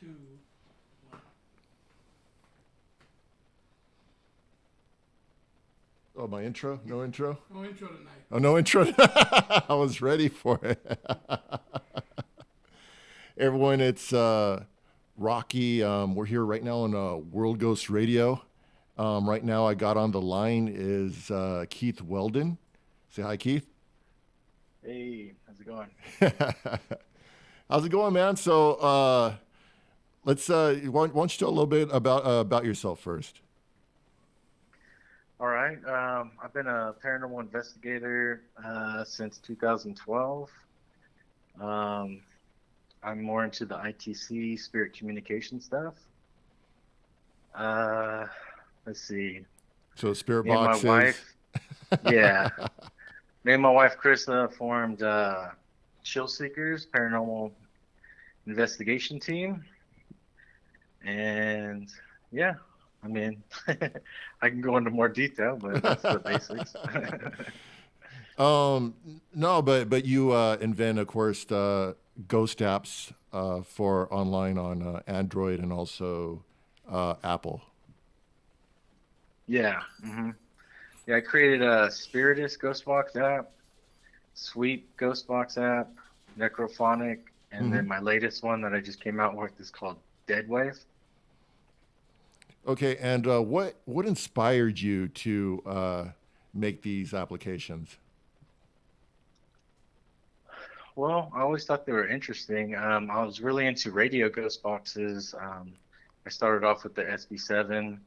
two, one. Oh, my intro? No intro? No intro tonight. Oh, no intro? I was ready for it. Everyone, it's Rocky. We're here right now on World Ghost Radio. Right now, I got on the line is Keith Weldon. Say hi, Keith. Hey, how's it going? How's it going, man? So let's. Why don't you tell a little bit about yourself first? All right. I've been a paranormal investigator since 2012. I'm more into the ITC spirit communication stuff. Let's see. So spirit Me and my boxes. wife, yeah. Me and my wife, Krista, formed Chill Seekers Paranormal Investigation Team. And yeah, I mean, I can go into more detail, but that's the basics. No, but you invent, of course, ghost apps for online on Android and also Apple. Yeah. Yeah, I created a Spiritus Ghostbox app, Sweep Ghostbox app, Necrophonic, and then my latest one that I just came out with is called Deadwave. Okay, and what inspired you to make these applications? Well, I always thought they were interesting. I was really into radio ghost boxes. I started off with the SB7,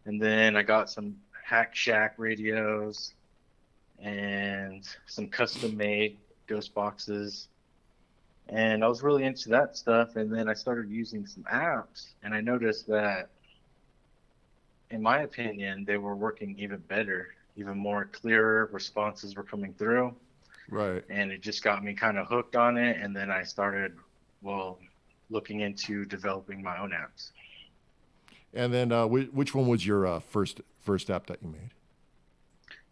and then I got some Hack Shack radios and some custom-made ghost boxes. And I was really into that stuff. And then I started using some apps, and I noticed that, in my opinion, they were working even better, even more clearer responses were coming through. Right. And it just got me kind of hooked on it. And then I started, looking into developing my own apps. And then which one was your first app that you made?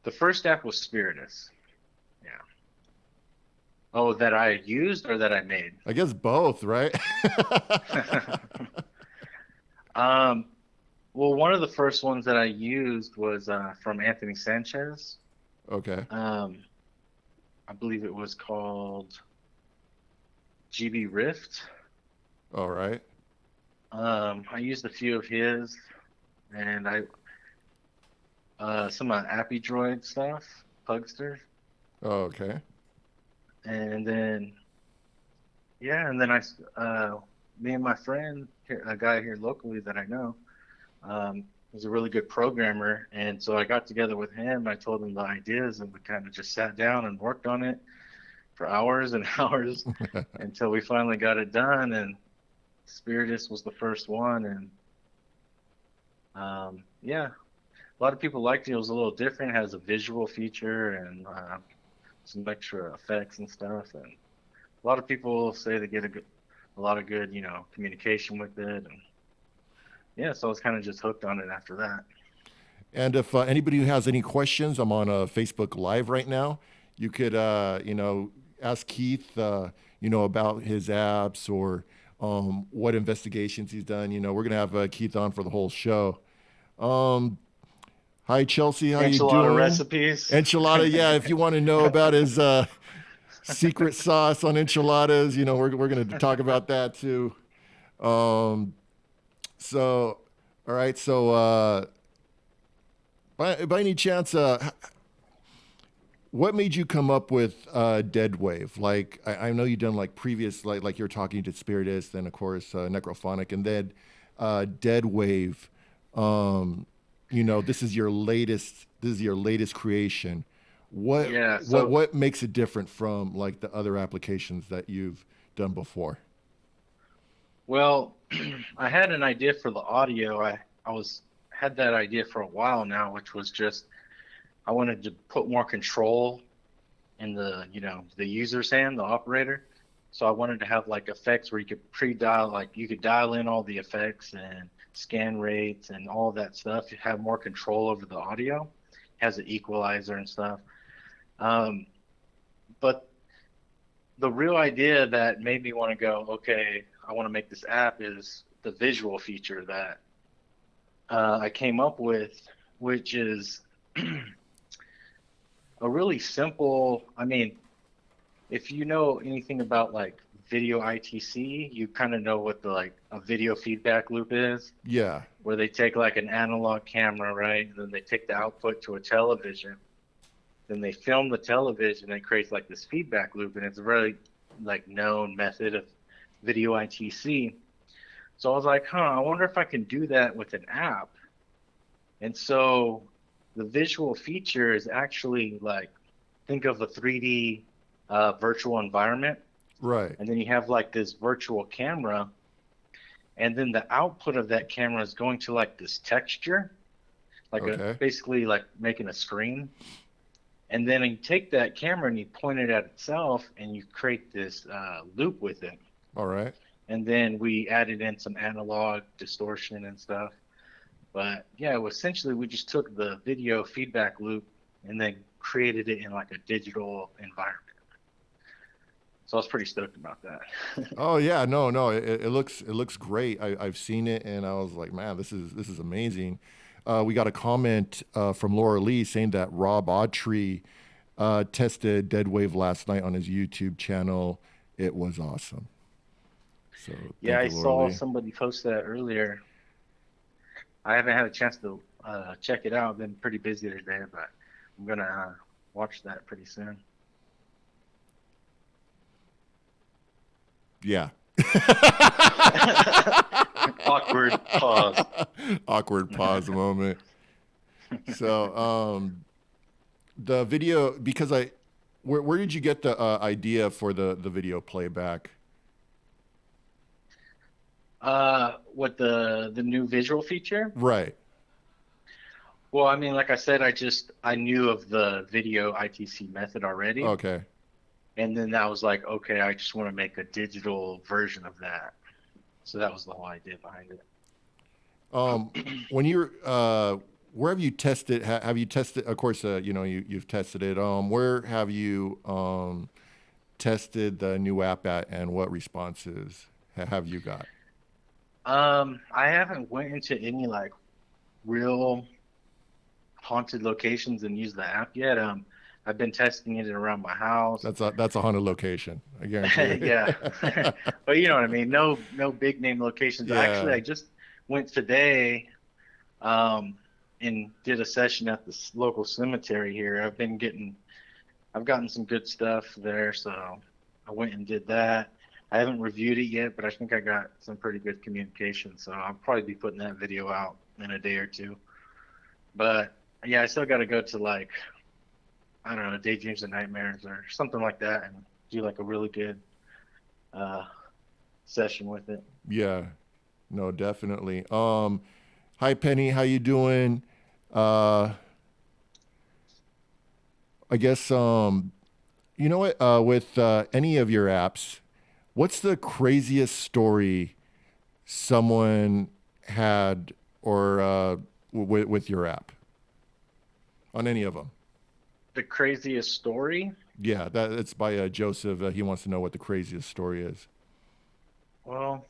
The first app was Spiritus. Yeah. Oh, that I used or that I made? I guess both, right? Well, one of the first ones that I used was from Anthony Sanchez. Okay. I believe it was called GB Rift. All right. I used a few of his, and some Appy Droid stuff, Pugster, Oh, okay. and then me and my friend, a guy here locally that I know, was a really good programmer, and so I got together with him. I told him the ideas, and we kind of just sat down and worked on it for hours and hours until we finally got it done. And Spiritus was the first one, and yeah, a lot of people liked it. It was a little different. It has a visual feature and some extra effects and stuff. And a lot of people say they get a lot of good, communication with it. And yeah, so I was kind of just hooked on it after that. And if anybody who has any questions, I'm on Facebook Live right now. You could, ask Keith, about his apps or what investigations he's done. We're gonna have Keith on for the whole show. Hi, Chelsea. How you Enchilada doing? recipes. Enchilada. Yeah. If you want to know about his secret sauce on enchiladas, we're gonna talk about that too. So, all right. So, by any chance, what made you come up with Deadwave? Like, I know you've done like previous, like you're talking to Spiritus, then of course Necrophonic, and then Deadwave. This is your latest. This is your latest creation. Yeah. What makes it different from like the other applications that you've done before? Well, I had an idea for the audio. Had that idea for a while now, which was just I wanted to put more control in the user's hand, the operator. So I wanted to have like effects where you could pre-dial, like you could dial in all the effects and scan rates and all that stuff. You have more control over the audio. It has an equalizer and stuff. But the real idea that made me want to go, okay, I want to make this app is the visual feature that I came up with, which is a really simple. I mean, if you know anything about like video ITC, you kind of know what the like a video feedback loop is, Yeah. where they take like an analog camera, right? And then they take the output to a television. Then they film the television and it creates like this feedback loop, and it's a really like known method of video ITC. So I was like, I wonder if I can do that with an app. And so the visual feature is actually like, think of a 3D virtual environment. Right. And then you have like this virtual camera. And then the output of that camera is going to like this texture, like Okay. basically like making a screen. And then you take that camera and you point it at itself and you create this loop with it. All right. And then we added in some analog distortion and stuff. But yeah, essentially we just took the video feedback loop and then created it in like a digital environment. So I was pretty stoked about that. Oh yeah, no, it looks great. I've seen it and I was like, man, this is amazing. We got a comment from Laura Lee saying that Rob Autry tested Dead Wave last night on his YouTube channel. It was awesome. So Yeah, I thank you, Laura saw Lee. somebody post that earlier. I haven't had a chance to check it out. I've been pretty busy today, but I'm gonna watch that pretty soon. Yeah. Awkward pause. Awkward pause moment. So the video, because where did you get the idea for the video playback? What the new visual feature? Right. Well, I mean, like I said, I knew of the video ITC method already, Okay. and then that was like, okay, I just want to make a digital version of that. So that was the whole idea behind it. When you're where have you tested? Have you tested? Of course, you've tested it. Where have you tested the new app at, and what responses have you got? I haven't went into any like real haunted locations and used the app yet. I've been testing it around my house. That's a haunted location. I guarantee. Yeah. But you know what I mean? No big name locations. Yeah. Actually, I just went today and did a session at the local cemetery here. I've gotten some good stuff there, so I went and did that. I haven't reviewed it yet, but I think I got some pretty good communication, so I'll probably be putting that video out in a day or two. But yeah, I still got to go to like, I don't know, Daydreams and Nightmares or something like that and do like a really good session with it. Yeah. No, definitely. Hi Penny, how you doing? I guess you know what? With any of your apps, what's the craziest story someone had or with your app on any of them? The craziest story? Yeah, it's by Joseph. He wants to know what the craziest story is. Well,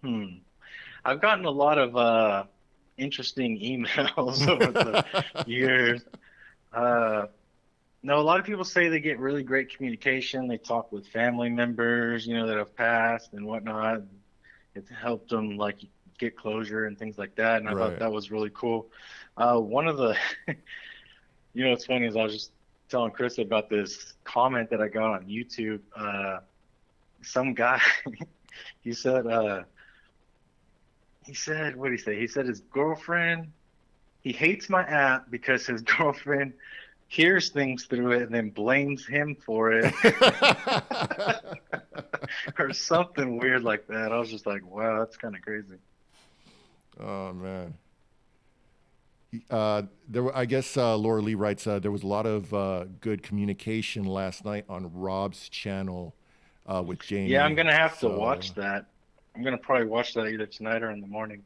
I've gotten a lot of interesting emails over the years. No, a lot of people say they get really great communication. They talk with family members, that have passed and whatnot. It's helped them like get closure and things like that. And I Right. thought that was really cool. One of the, what's funny is I was just telling Chris about this comment that I got on YouTube. Some guy, he said, what did he say? He said his girlfriend, he hates my app because his girlfriend hears things through it and then blames him for it or something weird like that. I was just like, wow, that's kind of crazy. Oh man. I guess Laura Lee writes there was a lot of good communication last night on Rob's channel with Jamie. Yeah, I'm gonna have to So, watch that. I'm gonna probably watch that either tonight or in the morning.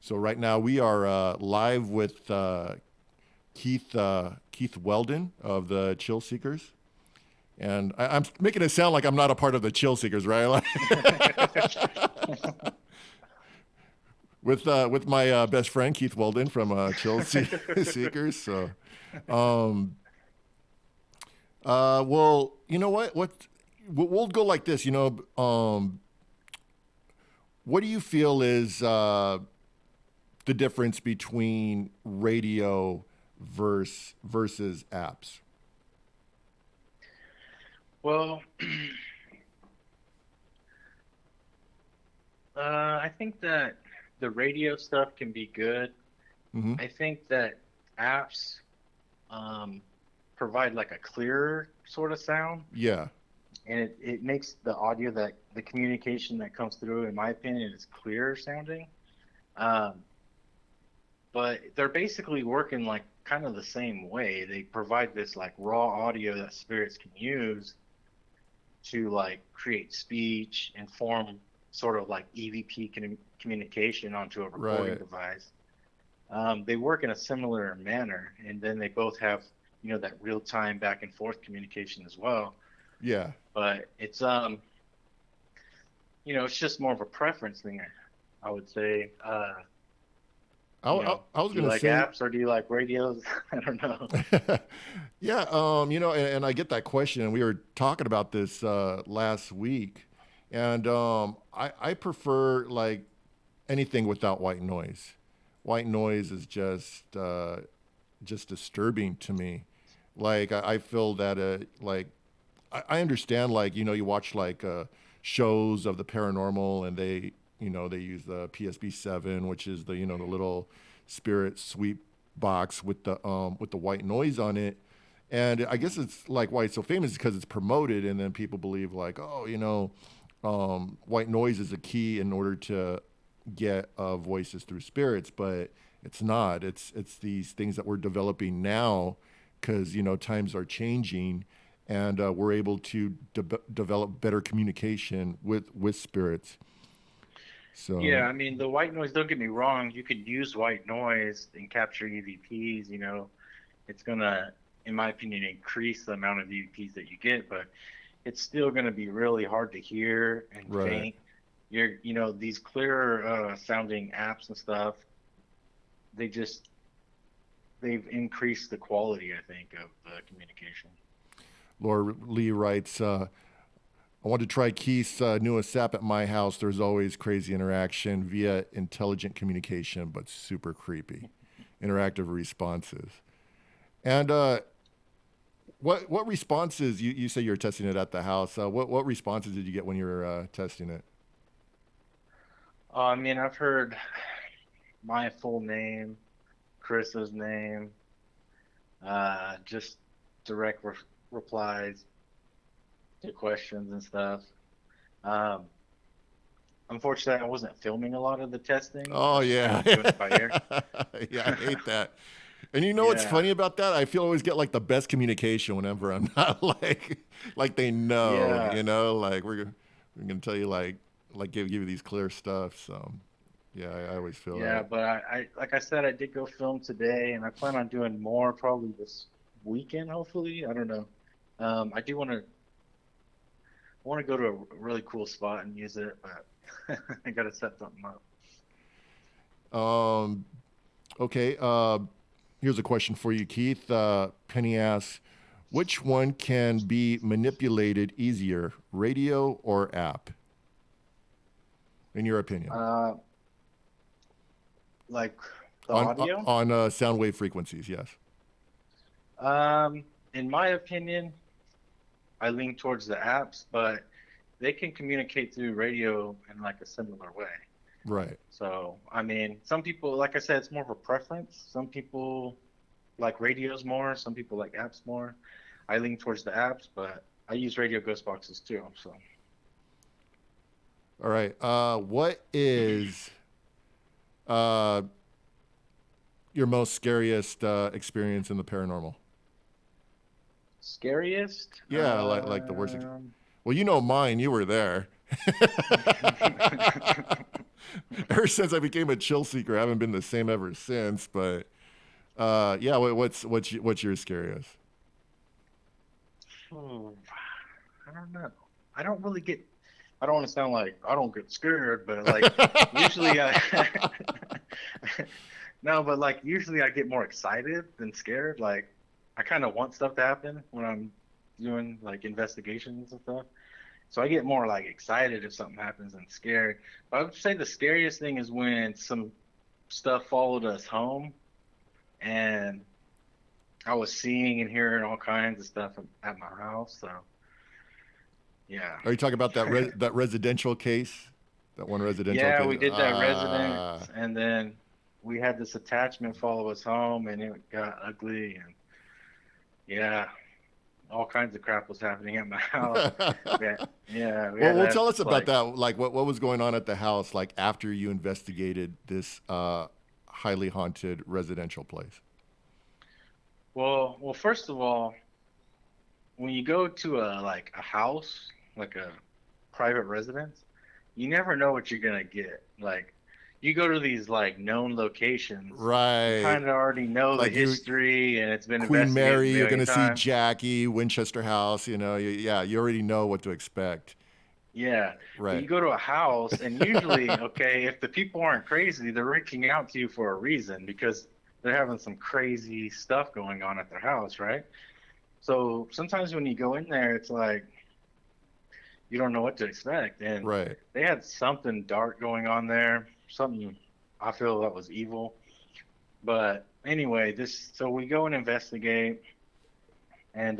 So right now we are live with Keith Weldon of the Chill Seekers, And I'm making it sound like I'm not a part of the Chill Seekers, right? With my best friend Keith Weldon from Chill Seekers. So, um, well, you know what? We'll go like this. What do you feel is the difference between radio versus apps? Well, I think that the radio stuff can be good. Hmm. I think that apps um, provide like a clearer sort of sound, Yeah, and it makes the audio that the communication that comes through, in my opinion, is clearer sounding. Um, but they're basically working like kind of the same way. They provide this like raw audio that spirits can use to like create speech and form sort of like EVP communication onto a recording right. device. They work in a similar manner, and then they both have, that real time back and forth communication as well. Yeah. But it's just more of a preference thing, I would say. I was Do you gonna like say, apps or do you like radios? I don't know. yeah, and I get that question, and we were talking about this last week, and I prefer like anything without white noise. White noise is just disturbing to me. Like I feel that like I understand, like you watch like shows of the paranormal, and they use the PSB 7, which is the little spirit sweep box with the white noise on it. And I guess it's like why it's so famous is because it's promoted, and then people believe like, oh, white noise is a key in order to get voices through spirits, but it's not. It's these things that we're developing now because times are changing, and we're able to develop better communication with spirits. Yeah, So I mean, the white noise, don't get me wrong, you could use white noise and capture EVPs, it's gonna, in my opinion, increase the amount of EVPs that you get, but it's still gonna be really hard to hear and right. faint. These clearer sounding apps and stuff, they just they've increased the quality, I think, of the communication. Laura Lee writes, I want to try Keith's newest app at my house. There's always crazy interaction via intelligent communication, but super creepy. Interactive responses. And what responses you say you're testing it at the house? What responses did you get when you were testing it? I mean, I've heard my full name, Chris's name, just direct replies to questions and stuff. Um, Unfortunately, I wasn't filming a lot of the testing. I Oh was kind yeah, of doing it by ear. yeah. I hate that. And you know what's Yeah, funny about that? I feel I always get like the best communication whenever I'm not like they know, yeah, like we're gonna tell you like give you these clear stuff. So yeah, I always feel yeah. that. But I, like I said, I did go film today, and I plan on doing more probably this weekend. Hopefully, I don't know. I do want to go to a really cool spot and use it, but I gotta set something up. Um, okay. Here's a question for you, Keith. Penny asks, which one can be manipulated easier, radio or app, in your opinion? Uh, like the On audio. sound wave frequencies, yes. In my opinion, I lean towards the apps, but they can communicate through radio in like a similar way. Right. So, I mean, some people, like I said, it's more of a preference. Some people like radios more, some people like apps more. I lean towards the apps, but I use radio ghost boxes too. So, All right. What is uh, your most scariest experience in the paranormal? scariest? Yeah, like the worst. Well, you know mine. You were there. Ever since I became a chill seeker, I haven't been the same ever since. But yeah, what's your scariest? Hmm. don't know. I don't really get. I don't want to sound like I don't get scared, but like usually I. No, but like usually I get more excited than scared. Like I kind of want stuff to happen when I'm doing like investigations and stuff. So I get more like excited if something happens than scared. But I would say the scariest thing is when some stuff followed us home and I was seeing and hearing all kinds of stuff at my house. So yeah. Are you talking about that residential case? That one residential Yeah, case? we did that residence, and then we had this attachment follow us home, and it got ugly, and yeah, all kinds of crap was happening at my house. Yeah, yeah. Well, tell us about that. Like, what was going on at the house, like after you investigated this highly haunted residential place? Well, first of all, when you go to a house, like a private residence, you never know what you're gonna get. Like, you go to these like known locations, Right. kind of already know Like the history, and it's been Queen investigated Mary, a you're million going to see times. Jackie, Winchester House, you know, yeah, you already know what to expect. Yeah, but you Right. go to a house, and usually, okay, if the people aren't crazy, they're reaching out to you for a reason because they're having some crazy stuff going on at their house, right? So sometimes when you go in there, it's like you don't know what to expect, and Right. they had something dark going on there, something I feel that was evil. But anyway, so we go and investigate, and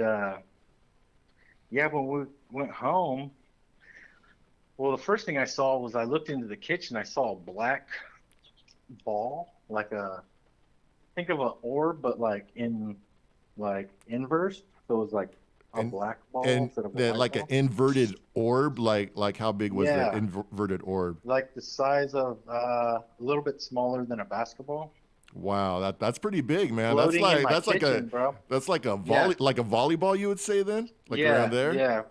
yeah, when we went home, well, the first thing I saw was I looked into the kitchen. I saw a black ball, like think of an orb, but like inverse. So it was like a And black ball and instead of a the white like an ball. inverted orb, like how big was the Yeah, inverted orb? like the size of a little bit smaller than a basketball, Wow, that's pretty big, man. That's floating in like my that's like a kitchen, bro. that's like a Yeah, volleyball you would say then? Like around yeah, there? yeah,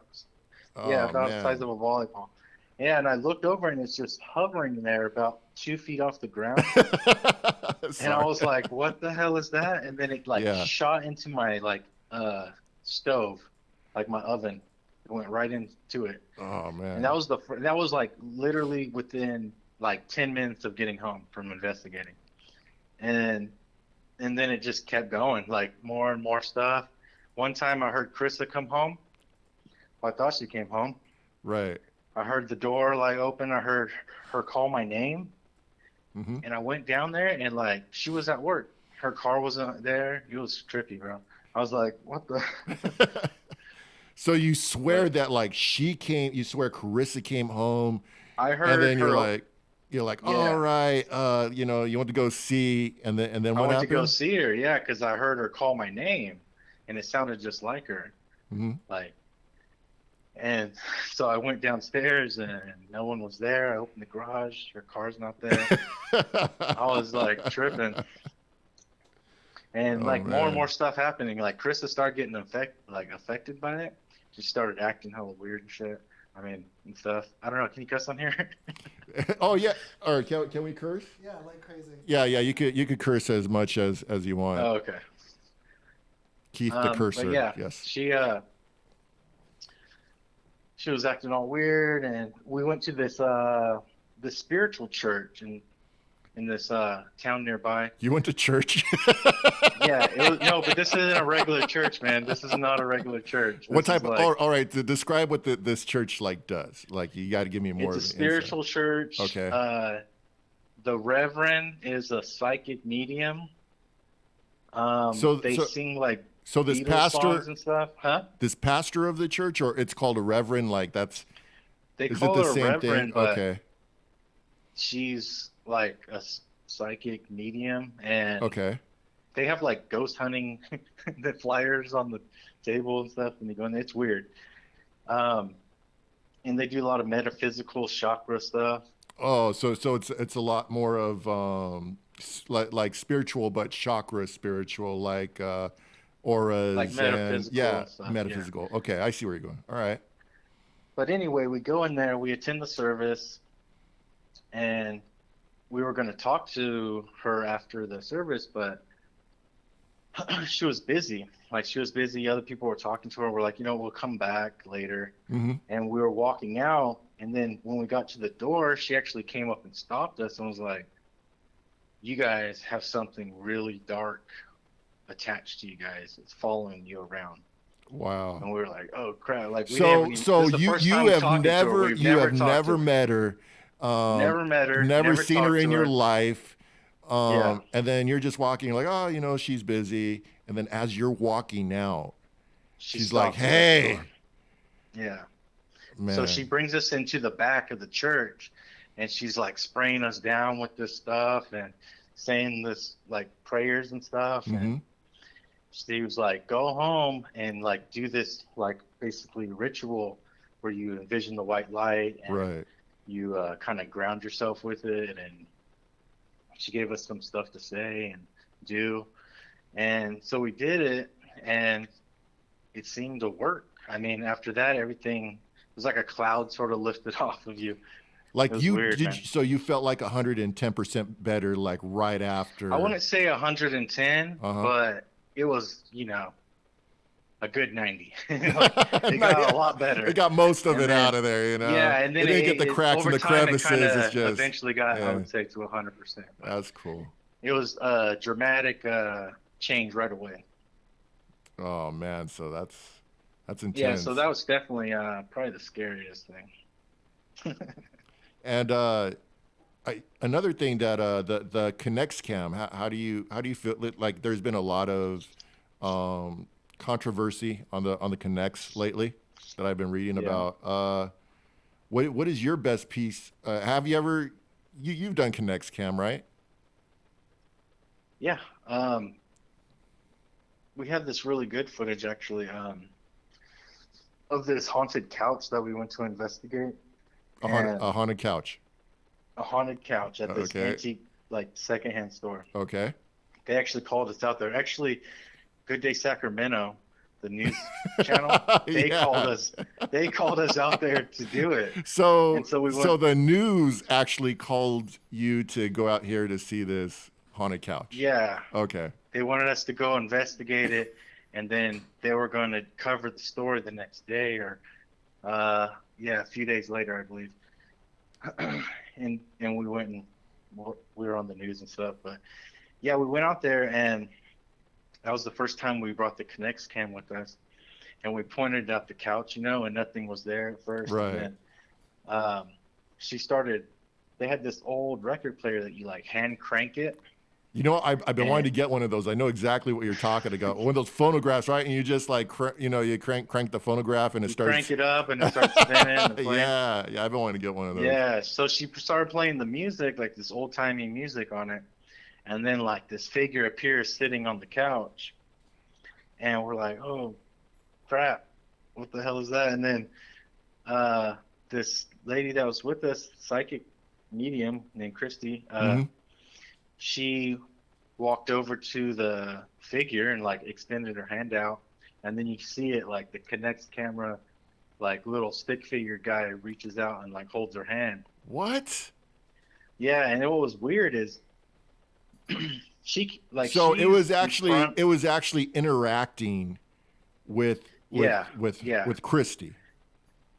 yeah, Oh about the size man. of a volleyball. Yeah, and I looked over and it's just hovering there about 2 feet off the ground. And I Sorry. was like, what the hell is that? And then it like Yeah. shot into my like stove, like my oven. It went right into it. Oh And that man. was that was like literally within like 10 minutes of getting home from investigating. And and then it just kept going, like more and more stuff. One time I heard Krista come home. Well, I thought she came home. Right. I heard the door like open. I heard her call my name, Hmm. and I went down there and like she was at work. Her car wasn't there. It was trippy, bro. I was like, what the? So you swear But that like you swear Carissa came home, I and heard then her. you're like, all Yeah, right, you know, you want to go see, and then I what went to go happened? see her. Yeah, because I heard her call my name, and it sounded just like her. Hmm. Like, and so I went downstairs and no one was there. I opened the garage. Her car's not there. I was like tripping. And Oh like more and man. more stuff happening. Like Krista started getting affected by it. She started acting hella weird and shit. I mean, and stuff. I don't know. Can you cuss on here? Oh yeah. Or can we curse? Yeah, like crazy. Yeah, yeah. You could curse as much as you want. Oh, okay. Keith the But cursor. yeah, Yes. she was acting all weird, and we went to this spiritual church in this town nearby. You went to church. Yeah, it was no, but this isn't a regular church, man. This is not a regular church. What This is type of? like All right. To describe what this church like does. Like you got to give me more it's a of an insight. spiritual church. Okay. The Reverend is a psychic medium. So They so sing like so this Beatles songs pastor and stuff, huh? this pastor of the church, or it's called a reverend. Like that's They is it call the her a same thing? Reverend, but Okay. she's like a psychic medium, and Okay. they have like ghost hunting the flyers on the table and stuff, and they go in there. It's weird. Um, and they do a lot of metaphysical chakra stuff, Oh, so it's a lot more of like spiritual, but chakra spiritual, like like auras and metaphysical yeah, and stuff. Yeah. metaphysical. Okay, I see where you're going. All right. But anyway, we go in there, we attend the service, and we were going to talk to her after the service, but she was busy. Like she was busy. Other people were talking to her. We're like, we'll come back later. Mm-hmm. And we were walking out. And then when we got to the door, she actually came up and stopped us and was like, "You guys have something really dark attached to you guys. It's following you around." Wow. And we were like, "Oh crap!" Like we So never even, so this is the you first you time have talking to her. never We've you never have talked to never her. met her, Never met her. never Never seen her talked in to your her. life, Yeah. and then you're just walking like, oh, she's busy, and then as you're walking out, She she's like, stopped us at the hey, door. Yeah. So she man. brings us into the back of the church, and she's like spraying us down with this stuff and saying this like prayers and stuff. Mm-hmm. And she was like, "Go home and like do this like basically ritual where you envision the white light and Right. you kind of ground yourself with it." And she gave us some stuff to say and do. And so we did it, and it seemed to work. I mean, after that, everything it was like a cloud sort of lifted off of you. It Like was weird, man. so you felt like 110% better, like right I after. wouldn't say 110, Uh-huh. but it was, a good 90. Like, it got a lot better. It got most of And it then, out of there, yeah, and It then didn't get the cracks over and the time, it kind crevices. It's of just, eventually got, I yeah, would say, to 100%. But that's cool. it was a dramatic change right away. Oh man, so that's Yeah, so intense. that was definitely probably the scariest thing. And another thing that the Connects cam, how do you feel? Like there's been a lot of controversy on the Connects lately that I've been reading Yeah. about. What is your best piece? Have you ever you've done Connects cam, right? Yeah. We have this really good footage actually of this haunted couch that we went to investigate, A and haunted couch. a haunted couch at this Okay. antique like secondhand store. Okay. They actually called us out there. Actually, Good Day Sacramento, the news channel, they called Yeah. us. They called us out there to do it, So and so we so went. the news actually called you to go out here to see this haunted couch. Yeah, Okay. they wanted us to go investigate it, and then they were going to cover the story the next day, or yeah, a few days later, I believe. And we went and we were on the news and stuff. But yeah, we went out there, and that was the first time we brought the Connects cam with us, and we pointed out the couch, and nothing was there at first. Right. And then she started. They had this old record player that you like hand crank it, I've been wanting to and get one of those. I know exactly what you're talking about. One of those phonographs, right? And you just like, you crank the phonograph and it you starts. crank it up, and it starts spinning and playing. Yeah. I've been wanting to get one of those. Yeah, so she started playing the music, like this old-timey music on it, and then like this figure appears sitting on the couch, and we're like, "Oh, crap, what the hell is that?" And then this lady that was with us, psychic medium named Christy, Hmm. she walked over to the figure and like extended her hand out, and then you see it like the Connects camera, like little stick figure guy reaches out and like holds her hand. What? Yeah, and what was weird is So it she's was in actually front. it was actually interacting with with Yeah, with yeah, with Christy.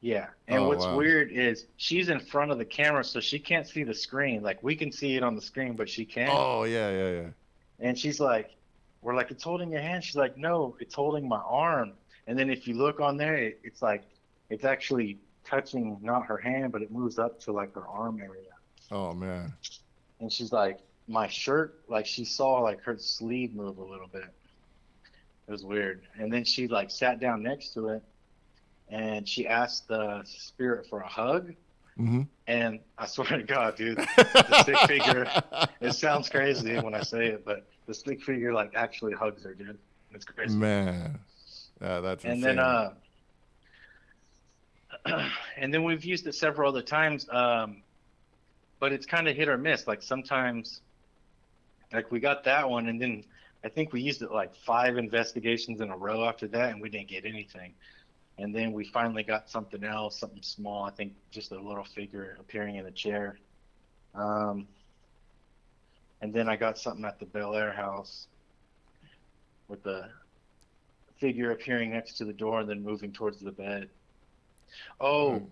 yeah. And Oh what's wow. weird is she's in front of the camera, so she can't see the screen. Like we can see it on the screen, but she can't. Oh yeah. And she's like, we're like, "It's holding your hand." She's like, "No, it's holding my arm." And then if you look on there, it's like it's actually touching not her hand, but it moves up to like her arm area. Oh man. And she's like, my shirt, like she saw like her sleeve move a little bit. It was weird. And then she like sat down next to it, and she asked the spirit for a hug. Hmm. And I swear to God, dude, the stick figure, it sounds crazy when I say it, but the stick figure like actually hugs her, dude. It's crazy. Man. That's And then insane. and then we've used it several other times, but it's kind of hit or miss. Like sometimes, like we got that one, and then I think we used it like 5 investigations in a row after that, and we didn't get anything. And then we finally got something else, something small. I think just a little figure appearing in a chair. And then I got something at the Bel Air house. with the figure appearing next to the door and then moving towards the bed. Oh,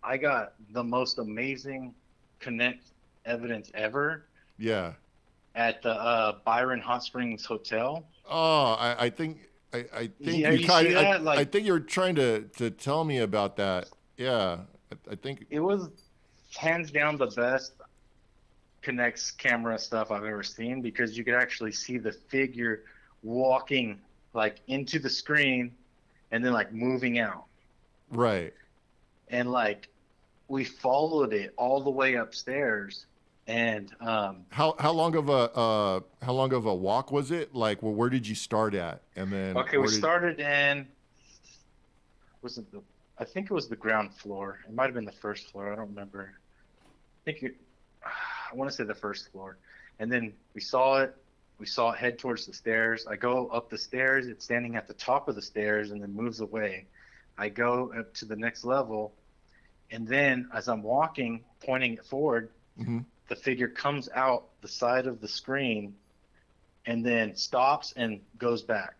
I got the most amazing Connect evidence ever Yeah. at the Byron Hot Springs Hotel. Oh, I think Yeah, you you see kind of that? I Like, think you're trying to tell me about that. Yeah. I think it was hands down the best Connect's camera stuff I've ever seen because you could actually see the figure walking like into the screen and then like moving out. right. And like we followed it all the way upstairs and How long of a walk was it? Like, well, where did you start at? And then okay, we where did started in was it the I think it was the ground floor. It might have been the first floor. I don't remember. I want to say the first floor. And then we saw it. We saw it head towards the stairs. I go up the stairs. It's standing at the top of the stairs and then moves away. I go up to the next level. And then as I'm walking, pointing it forward, hmm the figure comes out the side of the screen and then stops and goes back.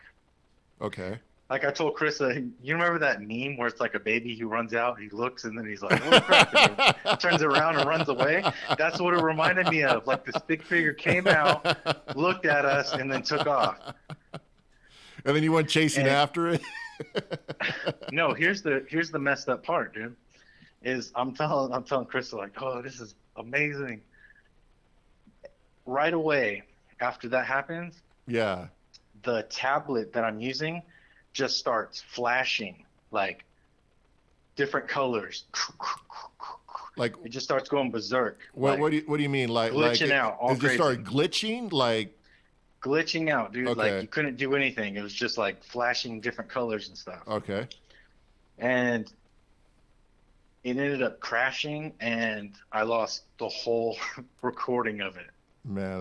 Okay. Like I told Krista, you remember that meme where it's like a baby who runs out, he looks, and then he's like, "Oh crap!" and then turns around and runs away. That's what it reminded me of. Like this big figure came out, looked at us, and then took off. And then you went chasing And after it. no, here's the messed up part, dude. Is I'm telling Krista like, "Oh, this is amazing." Right away after that happens, Yeah. the tablet that I'm using just starts flashing like different colors. Like, It just starts going berserk, what like what do you mean? Like glitching out, all it just crazy, started glitching? Like, glitching out, dude. Like okay. you couldn't do anything. It was just like flashing different colors and stuff. Okay. And it ended up crashing, and I lost the whole recording of it. Man,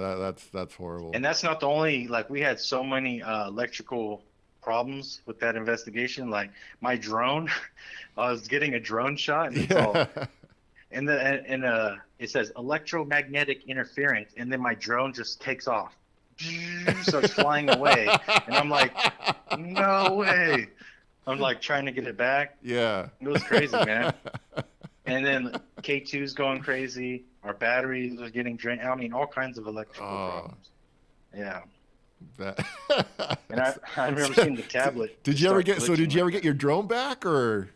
that's horrible. And that's not the only. Like we had so many electrical problems with that investigation. Like my drone, I was getting a drone shot, and it's all Yeah. it says electromagnetic interference, and then my drone just takes off, starts flying away, and I'm like, no way. I'm like trying to get it back. Yeah. It was crazy, man. And then K2's going crazy. Our batteries are getting drained. I mean, all kinds of electrical Oh, problems. Yeah. that. And I remember seeing the tablet. Did just you ever start get so glitching did you like ever get that. your drone back or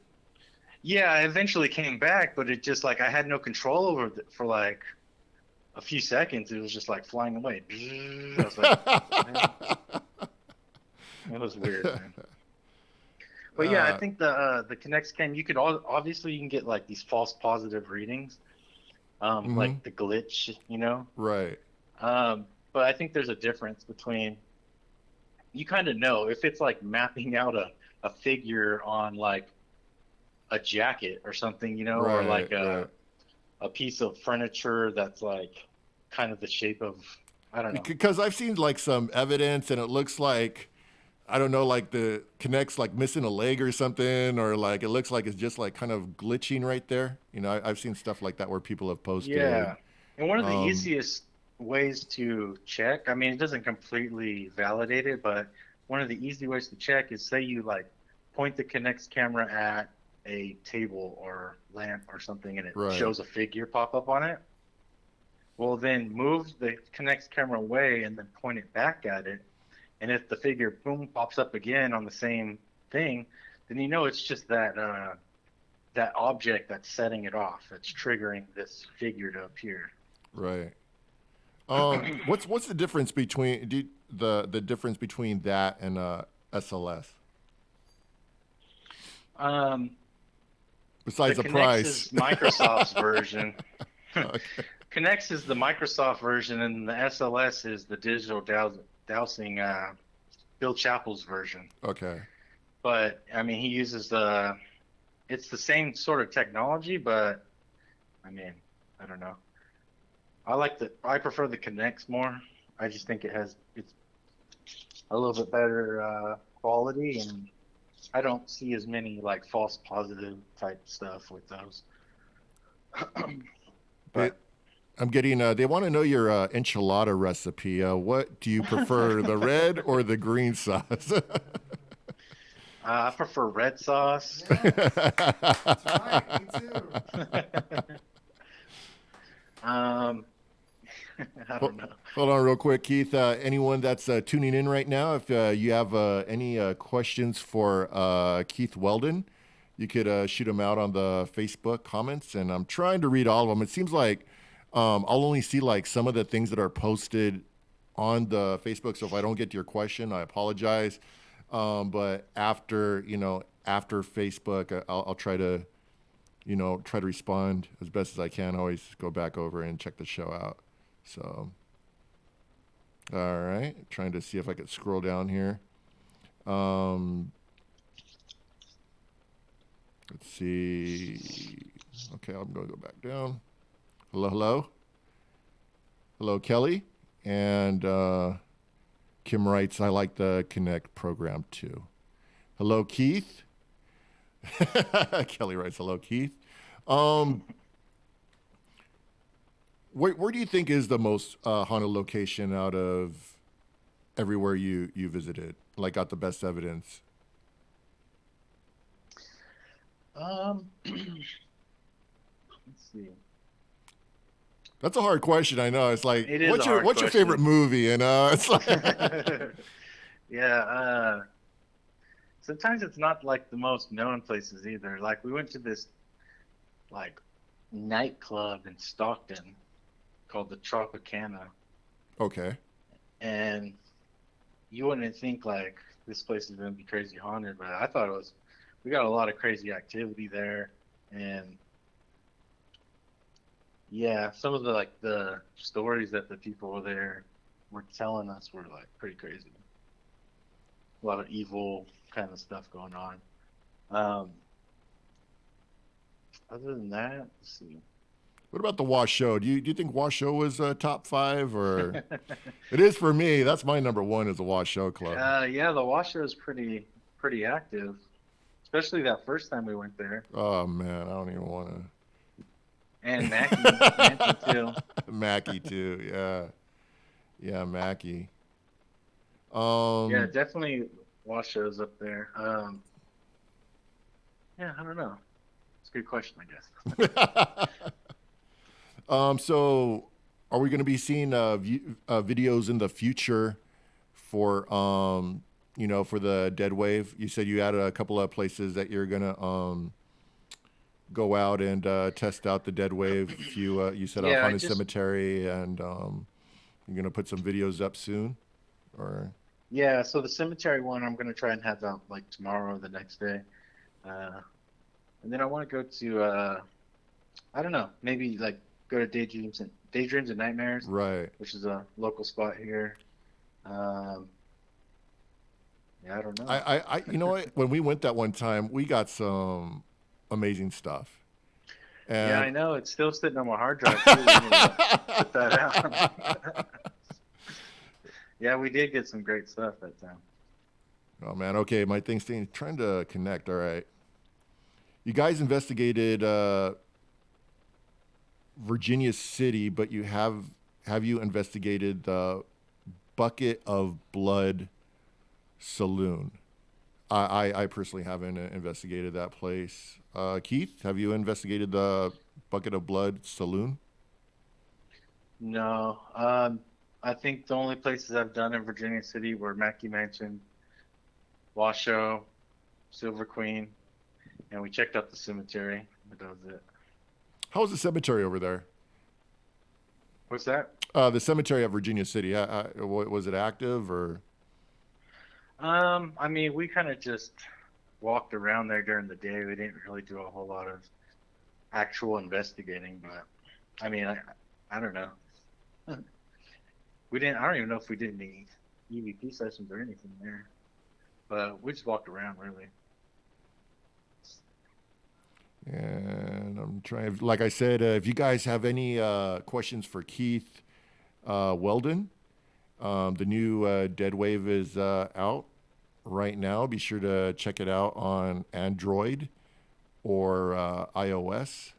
Yeah, I eventually came back, but it just like I had no control over it for like a few seconds. It was just like flying away. I was like, man, it was weird, man. But yeah, I uh, think the Kinect scan, you could obviously you can get like these false positive readings, mhm, like the glitch, you know. right. But I think there's a difference between you kind of know if it's like mapping out a figure on like a jacket or something, you know, or Right, like right. a piece of furniture that's like kind of the shape of I don't know. Because I've seen like some evidence and it looks like I don't know, like the connects like missing a leg or something, or like it looks like it's just like kind of glitching right there. You know, I've seen stuff like that where people have posted. Yeah. And one of the Um, easiest ways to check, I mean, it doesn't completely validate it, but one of the easy ways to check is say you like point the Kinect camera at a table or lamp or something and it right, shows a figure pop up on it. Well, then move the Kinect camera away and then point it back at it. And if the figure boom pops up again on the same thing, then you know it's just that object that's setting it off, that's triggering this figure to appear. right. What's the difference between the difference between that and SLS Um, the besides the Kinect price? is Microsoft's version. Okay. Kinect is the Microsoft version, and the SLS is the digital dowsing Bill Chappell's version. Okay. But I mean, he uses it's the same sort of technology, but I mean, I don't know. I prefer the Kinects more. I just think it's a little bit better quality, and I don't see as many like false positive type stuff with those. It, But I I'm getting. They want to know your enchilada recipe. What do you prefer, the red or the green sauce? I prefer red sauce. Yes, that's right. Me too. um, I Hol- don't know. Hold on, real quick, Keith. Anyone that's tuning in right now, if you have any questions for Keith Weldon, you could shoot them out on the Facebook comments, and I'm trying to read all of them. It seems like I'll only see like some of the things that are posted on the Facebook. So if I don't get to your question, I apologize. But after after Facebook, I'll try to try to respond as best as I can. Always go back over and check the show out. So, all right, trying to see if I could scroll down here. Um, let's see. Okay, I'm going to go back down. Hello, hello. Hello, Kelly. And Kim writes, I like the Connect program too. Hello, Keith. Kelly writes, hello, Keith. Um, where do you think is the most haunted location out of everywhere you visited? Like, got the best evidence? Let's see. That's a hard question. I know. It's like, It is a hard what's your question. favorite movie? And it's like, Yeah, sometimes it's not like the most known places either. Like we went to this like nightclub in Stockton called the Tropicana, okay, and you wouldn't think like this place is gonna be crazy haunted, but I thought it was. We got a lot of crazy activity there, and yeah, some of the like the stories that the people there were telling us were like pretty crazy. A lot of evil kind of stuff going on. Um, Other than that, let's see. what about the Wash Show? Do you think Wash Show was top five, or it is for me? That's my number one is the Wash Show Club. Yeah, the Washer is pretty active, especially that first time we went there. Oh man, I don't even want to. And Mackie too. Mackie too, yeah, Mackie. Yeah, definitely Washo's up there. Yeah, I don't know. It's a good question, I guess. So are we going to be seeing videos in the future for for the Dead Wave? You said you had a couple of places that you're gonna go out and test out the Dead Wave. If you said Yeah, I Haunted just Cemetery, and you're gonna put some videos up soon, or yeah. So the cemetery one, I'm gonna try and have out like tomorrow or the next day, uh, and then I want to go to I don't know, maybe like go to Daydreams and Nightmares, right? which is a local spot here. Um, yeah, I don't know. I you know what? When we went that one time, we got some amazing stuff, Yeah, and I know. It's still sitting on my hard drive too. We need to put that out. Yeah, we did get some great stuff that time. oh man, okay, my thing's trying to connect. All right, you guys investigated Virginia City, but have you investigated the Bucket of Blood Saloon? I personally haven't investigated that place. Keith, have you investigated the Bucket of Blood Saloon? No, I think the only places I've done in Virginia City were Mackey Mansion, Washoe, Silver Queen, and we checked out the cemetery. But that was it. How was the cemetery over there? What's that? The cemetery at Virginia City. Was it active or? I mean, we kind of just walked around there during the day. We didn't really do a whole lot of actual investigating, but I mean, I don't know. We didn't. I don't even know if we did any EVP sessions or anything there, but we just walked around really. And I'm trying. Like I said, if you guys have any questions for Keith Weldon, the new Dead Wave is out right now. Be sure to check it out on Android or iOS.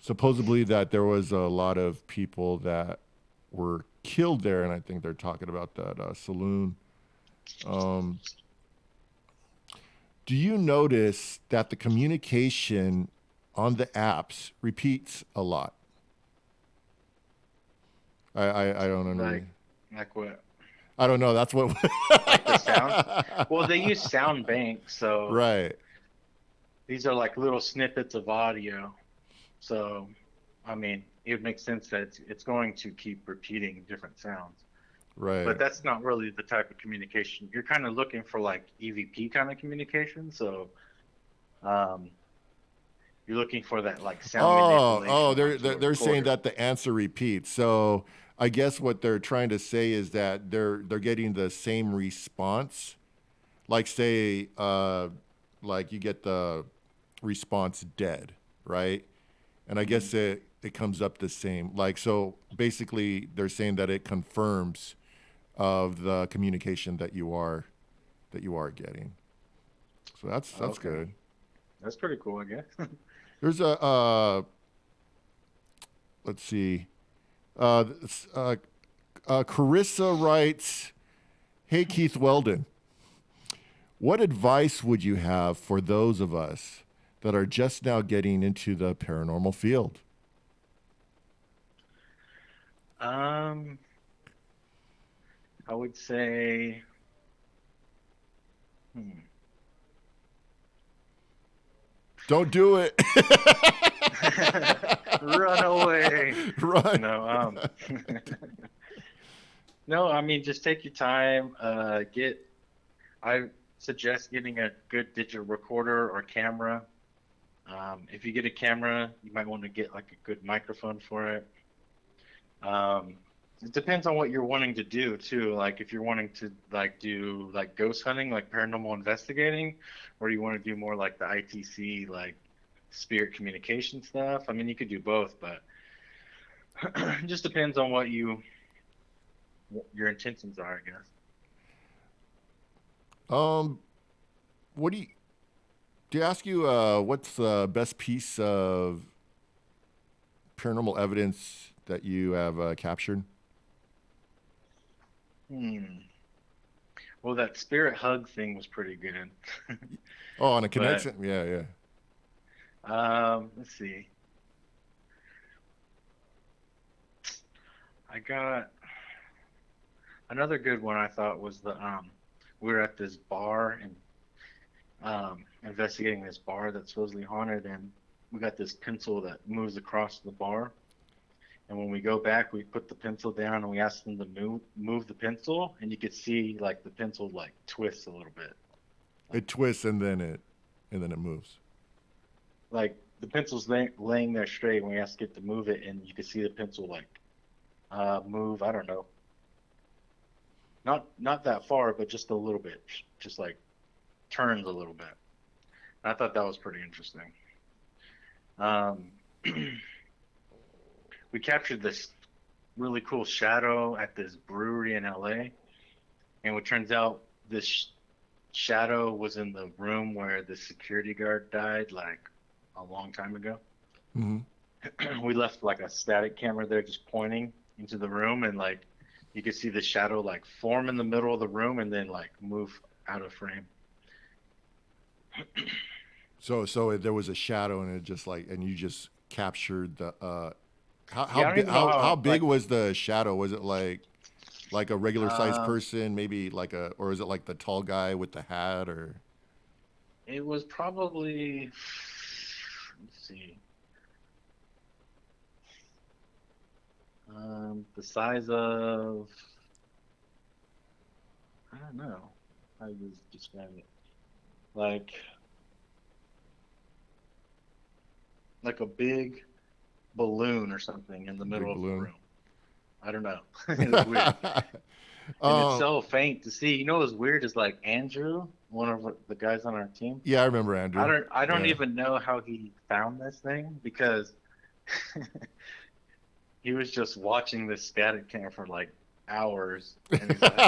supposedly that there was a lot of people that were killed there, and I think they're talking about that saloon. Um, do you notice that the communication on the apps repeats a lot? I don't Like, know. like what? I don't know. That's what. Like the sound? Well, they use sound banks, so Right, these are like little snippets of audio. So, I mean, it makes sense that it's going to keep repeating different sounds. But right. that's not really the type of communication. You're kind of looking for like EVP kind of communication. So, um, you're looking for that like sound Oh, manipulation onto a they're saying recorder. that the answer repeats. So I guess what they're trying to say is that they're getting the same response. Like say, like you get the response dead, right? And I Hmm. guess it comes up the same. Like so, basically, they're saying that it confirms of the communication that you are getting. So that's Okay, good. that's pretty cool, I guess. There's a let's see. This, Carissa writes, "Hey Keith Weldon, what advice would you have for those of us that are just now getting into the paranormal field?" Um, I would say, hmm. Don't do it. Run away. Run. No, no, I mean, just take your time. I suggest getting a good digital recorder or camera. If you get a camera, you might want to get like a good microphone for it. Um, it depends on what you're wanting to do too. Like if you're wanting to like do like ghost hunting, like paranormal investigating, or you want to do more like the ITC, like spirit communication stuff. I mean, you could do both, but it just depends on what your intentions are, I guess. Um, what do you ask you what's the best piece of paranormal evidence that you have captured? Hmm. Well, that spirit hug thing was pretty good, Oh, on a but connection. Yeah, yeah. let's see. I got another good one. I thought was the we were at this bar and investigating this bar that's supposedly haunted, and we got this pencil that moves across the bar. And when we go back, we put the pencil down and we asked them to move the pencil, and you could see like the pencil like twist a little bit, like It twists and then it moves. like the pencil's laying there straight. And we asked it to move it, and you could see the pencil like move. I don't know, not that far, but just a little bit, just like turns a little bit. I thought that was pretty interesting. Um, we captured this really cool shadow at this brewery in LA, and it turns out this shadow was in the room where the security guard died, like a long time ago. Hmm. We left like a static camera there, just pointing into the room, and like you could see the shadow like form in the middle of the room and then like move out of frame. So there was a shadow and it just like and you just captured the Yeah, I don't even know how how big like was the shadow? Was it like a regular sized um person, maybe like a or is it like the tall guy with the hat or it was probably, let's see, the size of, I don't know how you describe it. Like like a big balloon or something in the big middle of the balloon? room. I don't know. It was weird. And it's um so faint to see. You know what's weird is like Andrew, one of the guys on our team. yeah, I remember Andrew. I don't Yeah. even know how he found this thing because he was just watching this static cam for like hours and he's like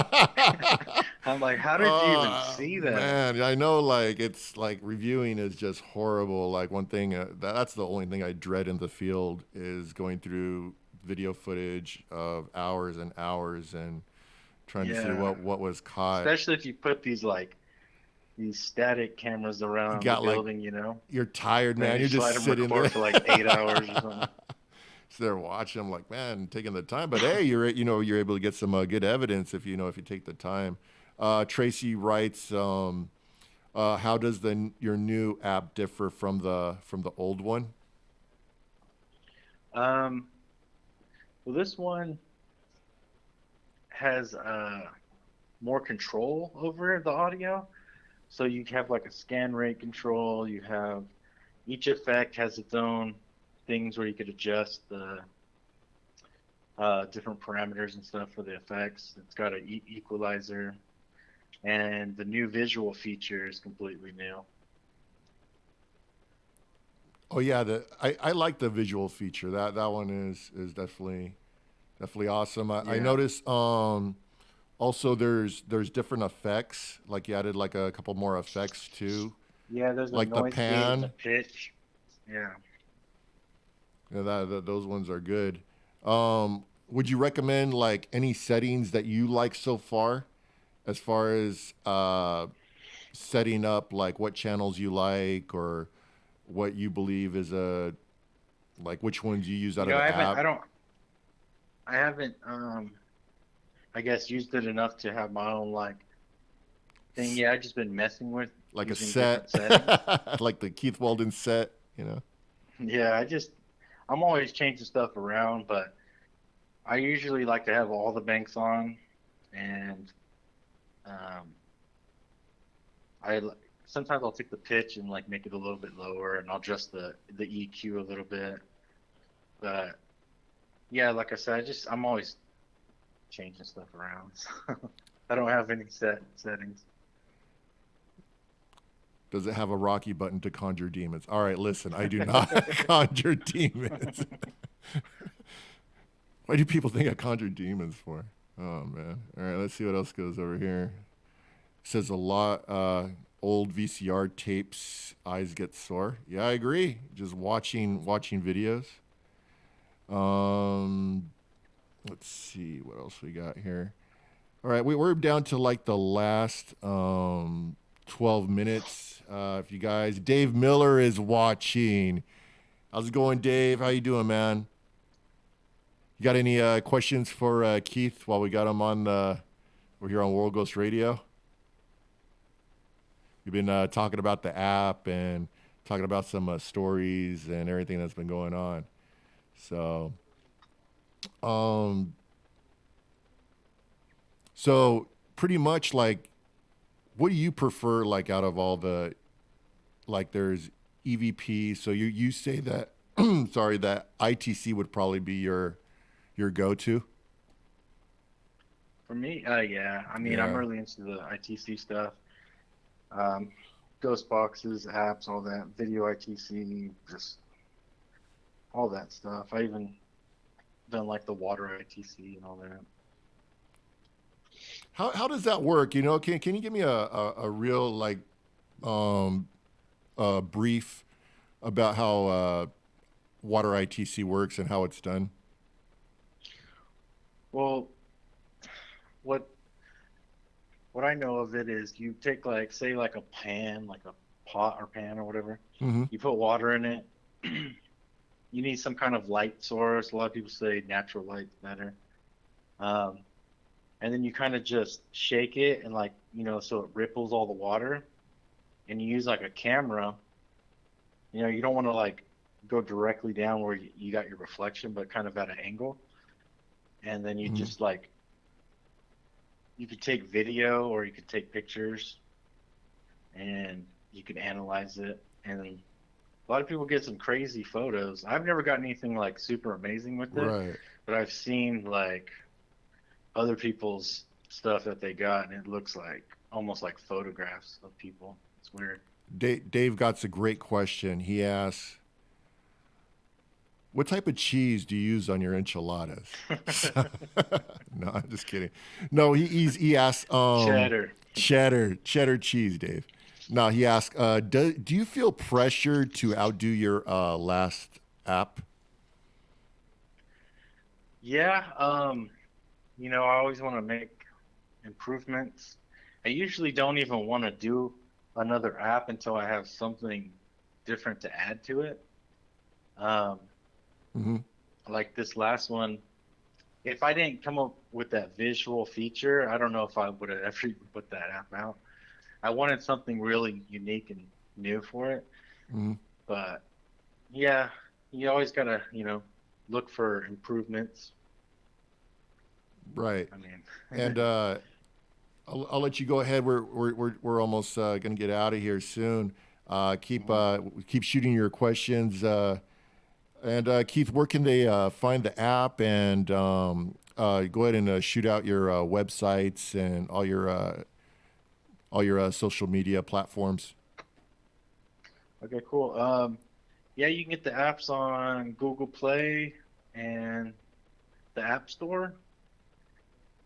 I'm like, how did you even see that? Man, I know like it's like reviewing is just horrible. Like one thing that's the only thing I dread in the field is going through video footage of hours and hours and trying to see Yeah, what was caught. especially if you put these static cameras You around the got like building, you're tired, then man. you You're just let just them sitting record there. for like 8 hours or something. So they're watching. I'm like, man, taking the time. But hey, you're able to get some good evidence if if you take the time. Tracy writes, how does your new app differ from the old one? Um, well, this one has more control over the audio. So you have like a scan rate control. You have each effect has its own things where you could adjust the different parameters and stuff for the effects. It's got an equalizer, and the new visual feature is completely new. Oh yeah, I like the visual feature. That one is definitely awesome. I Yeah, noticed also there's different effects. Like you added like a couple more effects too, yeah. There's a like the noise gate and a pan. pitch. Yeah. Yeah, those ones are good. Would you recommend like any settings that you like so as far as setting up like what channels you like or what you believe is a like which ones you use You out of know, the app? I haven't, I guess used it enough to have my own like thing. S- Yeah, I've just been messing with Like a using set, different settings. like the Keith Weldon set, Yeah, I'm always changing stuff around, but I usually like to have all the banks on, and um, sometimes I'll take the pitch and like make it a little bit lower, and I'll adjust the EQ a little bit. But yeah, like I said, I'm always changing stuff around. I don't have any set settings. Does it have a Rocky button to conjure demons? All right, listen, I do not conjure demons. Why do people think I conjure demons for? Oh man. All right, let's see what else goes over here. It says a lot old VCR tapes eyes get sore. Yeah, I agree. Just watching videos. Um let's see what else we got here. All right, we're down to like the last 12 minutes. If you guys, Dave Miller is watching. How's it going, Dave? How you doing, man? You got any questions for Keith while we got him on we're here on World Ghost Radio? We've been talking about the app and talking about some stories and everything that's been going on. So, um, so pretty much like, what do you prefer? Like out of all the like, there's EVP. So you say that sorry that ITC would probably be your go to. For me, yeah. I mean, I'm Yeah. really into the ITC stuff. Um, Ghost boxes, apps, all that, video ITC, just all that stuff. I even done like the water ITC and all that. How does that work? Can you give me a real like um brief about how water ITC works and how it's done? Well, what what I know of it is you take like say like a pan, like a pot or pan or whatever. Mm-hmm. You put water in it. You need some kind of light source. A lot of people say natural light's better. Um, and then you kind of just shake it and like, so it ripples all the water. And you use like a camera. You don't want to like go directly down where you got your reflection, but kind of at an angle. And then you Mm-hmm. just like you could take video or you could take pictures and you can analyze it. And a lot of people get some crazy photos. I've never gotten anything like super amazing with it, Right. but I've seen like other people's stuff that they got, and it looks like almost like photographs of people. It's weird. Dave got a great question. He asks, what type of cheese do you use on your enchiladas? No, I'm just kidding. No, he asked Cheddar. cheddar cheese, Dave. No, he asked, do you feel pressure to outdo your last app? Yeah, I always want to make improvements. I usually don't even want to do another app until I have something different to add to it. Um, Hmm. like this last one, if I didn't come up with that visual feature, I don't know if I would have ever even put that app out. I wanted something really unique and new for it, Hmm. but yeah, you always gotta, look for improvements. Right. I mean, And I'll let you go ahead. We're almost going to get out of here soon. mhm. Keep shooting your questions. And Keith, where can they find the app? And go ahead and shoot out your websites and all your social media platforms. Okay, cool. Yeah, you can get the apps on Google Play and the App Store,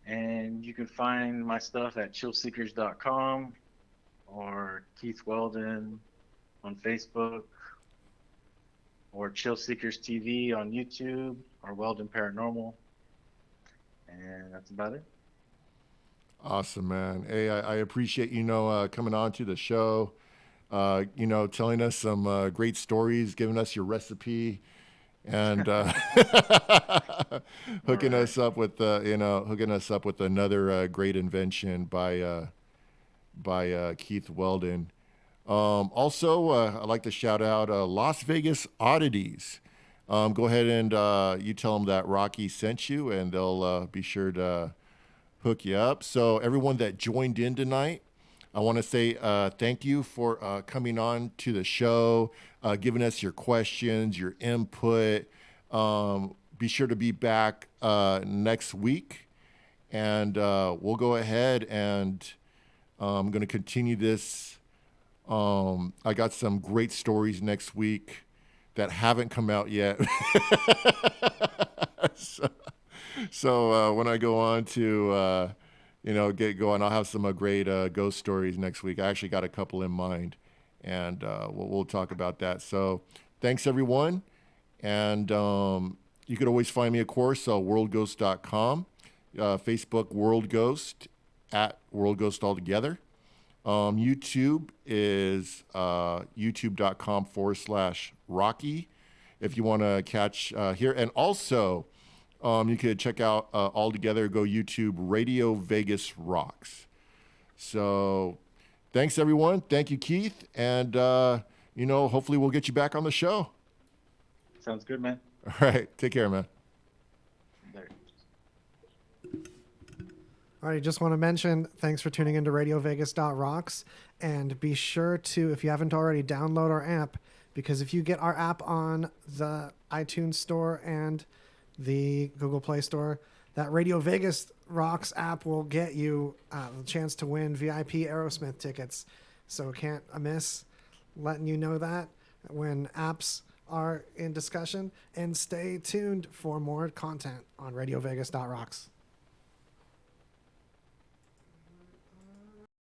and you can find my stuff at chillseekers.com or Keith Weldon on Facebook or Chill Seekers TV on YouTube or Weldon Paranormal, and that's about it. Awesome, man. Hey, I appreciate coming on to the show. Telling us some great stories, giving us your recipe, and All right. hooking us up with another great invention by Keith Weldon. Also, I'd like to shout out Las Vegas Oddities. Go ahead and you tell them that Rocky sent you, and they'll be sure to hook you up. So, everyone that joined in tonight, I want to say thank you for coming on to the show, giving us your questions, your input. Be sure to be back next week, and we'll go ahead and I'm going to continue this. I got some great stories next week that haven't come out yet. so when I go on to get going, I'll have some great ghost stories next week. I actually got a couple in mind, and we'll talk about that. So thanks everyone, and you could always find me, of course, worldghost.com, Facebook World Ghost at World Ghost altogether. YouTube is youtube.com/Rocky if you want to catch here. And also, you could check out all together, go YouTube Radio Vegas Rocks. So thanks, everyone. Thank you, Keith. And, hopefully we'll get you back on the show. Sounds good, man. All right. Take care, man. There. All right, just want to mention, thanks for tuning into RadioVegas.rocks. And be sure to, if you haven't already, download our app. Because if you get our app on the iTunes Store and the Google Play Store, that Radio Vegas Rocks app will get you a chance to win VIP Aerosmith tickets. So can't miss letting you know that when apps are in discussion. And stay tuned for more content on RadioVegas.rocks.